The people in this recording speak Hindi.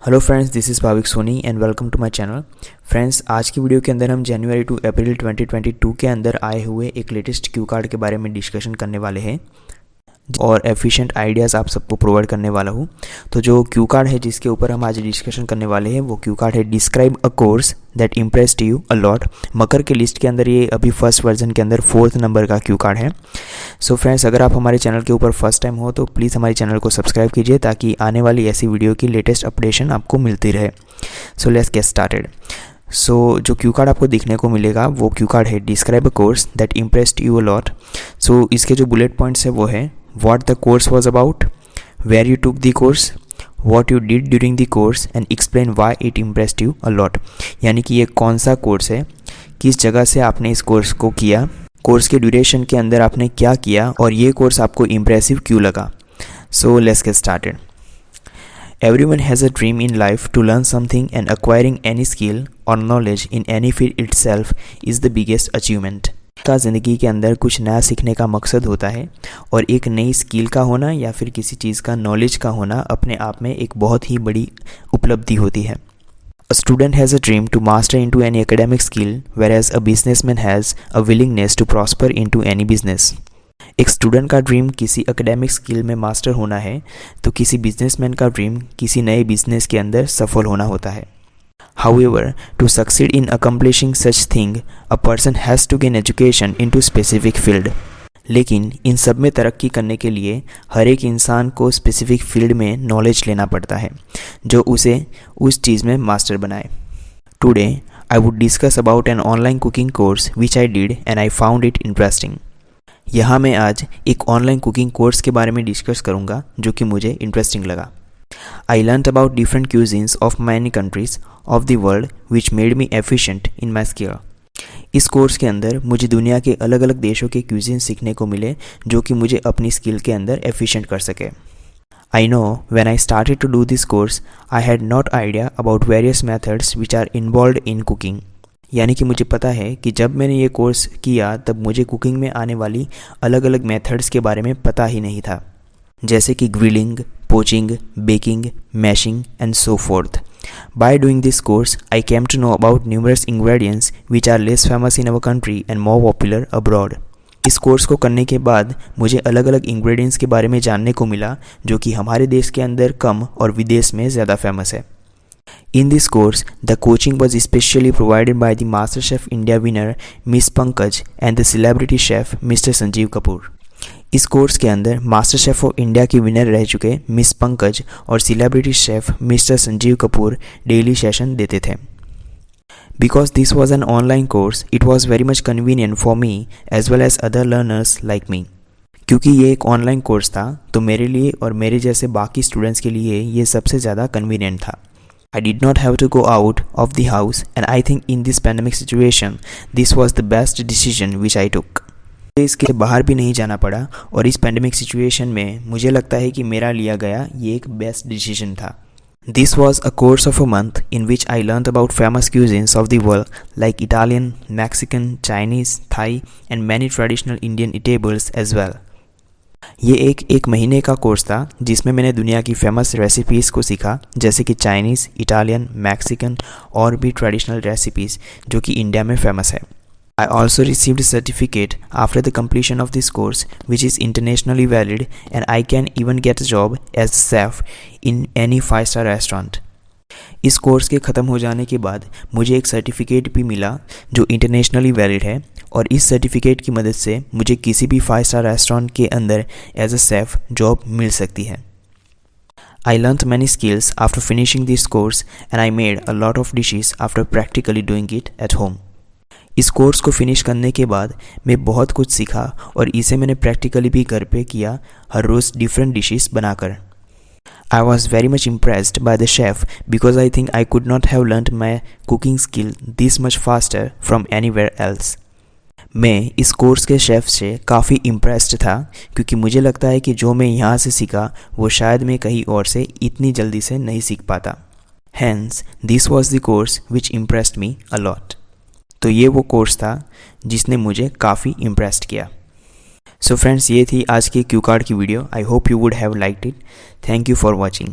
Hello friends, this is Bhavik Soni and welcome to my channel. Friends, आज की वीडियो के अंदर हम जनवरी टू अप्रैल 2022 के अंदर आए हुए एक लेटेस्ट क्यू कार्ड के बारे में डिस्कशन करने वाले हैं और एफिशिएंट आइडियाज़ आप सबको प्रोवाइड करने वाला हूँ। तो जो क्यू कार्ड है जिसके ऊपर हम आज डिस्कशन करने वाले हैं वो क्यू कार्ड है describe a course that impressed you a lot. मकर के लिस्ट के अंदर ये अभी फर्स्ट वर्जन के अंदर 4th नंबर का क्यू कार्ड है। सो फ्रेंड्स, अगर आप हमारे चैनल के ऊपर फर्स्ट टाइम हो तो प्लीज़ हमारे चैनल को सब्सक्राइब कीजिए ताकि आने वाली ऐसी वीडियो की लेटेस्ट अपडेशन आपको मिलती रहे। So let's get started. So जो क्यू कार्ड आपको देखने को मिलेगा वो क्यू कार्ड है describe a course that impressed you a lot. So इसके जो बुलेट पॉइंट्स है वो है what the course was about, where you took the course, what you did during the course and explain why it impressed you a lot। यानी कि ये कौन सा कोर्स है, किस जगह से आपने इस कोर्स को किया, कोर्स के ड्यूरेशन के अंदर आपने क्या किया और ये कोर्स आपको इम्प्रेसिव क्यों लगा। सो let's get started. Everyone has a dream in life to learn something, and acquiring any skill or knowledge in any field itself is the biggest achievement। का ज़िंदगी के अंदर कुछ नया सीखने का मकसद होता है और एक नई स्किल का होना या फिर किसी चीज़ का नॉलेज का होना अपने आप में एक बहुत ही बड़ी उपलब्धि होती है। A student has a dream to master into any academic skill whereas a businessman has a willingness to prosper into any business। एक स्टूडेंट का ड्रीम किसी एकेडमिक स्किल में मास्टर होना है तो किसी बिजनेसमैन का ड्रीम किसी नए बिजनेस के अंदर सफल होना होता है। However, to succeed in accomplishing such thing, a person has to gain education into specific field। लेकिन इन सब में तरक्की करने के लिए हर एक इंसान को स्पेसिफिक फील्ड में नॉलेज लेना पड़ता है जो उसे उस चीज़ में मास्टर बनाए। Today I would discuss about an online cooking course which I did and I found it interesting. यहाँ मैं आज एक ऑनलाइन कुकिंग कोर्स के बारे में डिस्कस करूँगा जो कि मुझे इंटरेस्टिंग लगा। I learned about different cuisines of many countries of the world which made me efficient in my skill। इस कोर्स के अंदर मुझे दुनिया के अलग अलग देशों के क्यूजिन सीखने को मिले जो कि मुझे अपनी स्किल के अंदर एफिशिएंट कर सके। I know when I started to do this course I had not idea about various methods which are involved in cooking। यानी कि मुझे पता है कि जब मैंने ये कोर्स किया तब मुझे कुकिंग में आने वाली अलग अलग मेथड्स के बारे में पता ही नहीं था, जैसे कि grilling, poaching, baking, mashing and so forth। By doing this course, I came to know about numerous ingredients which are less famous in our country and more popular abroad। इस कोर्स को करने के बाद मुझे अलग अलग इंग्रेडिएंट्स के बारे में जानने को मिला जो कि हमारे देश के अंदर कम और विदेश में ज़्यादा फेमस है। In this course, the coaching was especially provided by the MasterChef India winner Miss Pankaj and the celebrity chef Mr. Sanjeev Kapoor। इस कोर्स के अंदर मास्टर शेफ ऑफ इंडिया की विनर रह चुके मिस पंकज और celebrity chef mister Sanjeev Kapoor daily session देते थे। Because this was an online course it was very much convenient for me as well as other learners like me. क्योंकि ये एक ऑनलाइन कोर्स था तो मेरे लिए और मेरे जैसे बाकी स्टूडेंट्स के लिए ये सबसे ज़्यादा कन्वीनियंट था। I did not have to go out of the house and I think in this pandemic situation this was the best decision which I took। इसके बाहर भी नहीं जाना पड़ा और इस पैंडेमिक सिचुएशन में मुझे लगता है कि मेरा लिया गया ये एक बेस्ट डिसीजन था। This was a course of a month in which I learn about famous cuisines of the world like Italian, Mexican, Chinese, Thai and many traditional Indian eatables as well. ये एक महीने का कोर्स था जिसमें मैंने दुनिया की फेमस रेसिपीज़ को सीखा जैसे कि चाइनीज़, इटालियन, मैक्सिकन और भी ट्रेडिशनल रेसिपीज़ जो कि इंडिया में फेमस है। I also received a certificate after the completion of this course which is internationally valid and I can even get a job as a chef in any 5-star restaurant। इस कोर्स के ख़त्म हो जाने के बाद मुझे एक सर्टिफिकेट भी मिला जो इंटरनेशनली वैलिड है और इस सर्टिफिकेट की मदद से मुझे किसी भी 5-star रेस्टोरेंट के अंदर एज अ शेफ जॉब मिल सकती है। I learned many skills after finishing this course and I made a lot of dishes after practically doing it at home। इस कोर्स को फिनिश करने के बाद मैं बहुत कुछ सीखा और इसे मैंने प्रैक्टिकली भी घर पे किया, हर रोज़ डिफरेंट डिशेस बनाकर। I was very much impressed by the chef because I think I could not have learn my cooking skill this much faster from anywhere else. मैं इस कोर्स के शेफ़ से काफ़ी इम्प्रेस्ड था क्योंकि मुझे लगता है कि जो मैं यहाँ से सीखा वो शायद मैं कहीं और से इतनी जल्दी से नहीं सीख पाता। Hence this was the course which impressed me a lot. तो ये वो कोर्स था जिसने मुझे काफ़ी इम्प्रेस्ड किया। सो फ्रेंड्स, ये थी आज की क्यू कार्ड की video. I hope you would have liked it. Thank you for watching.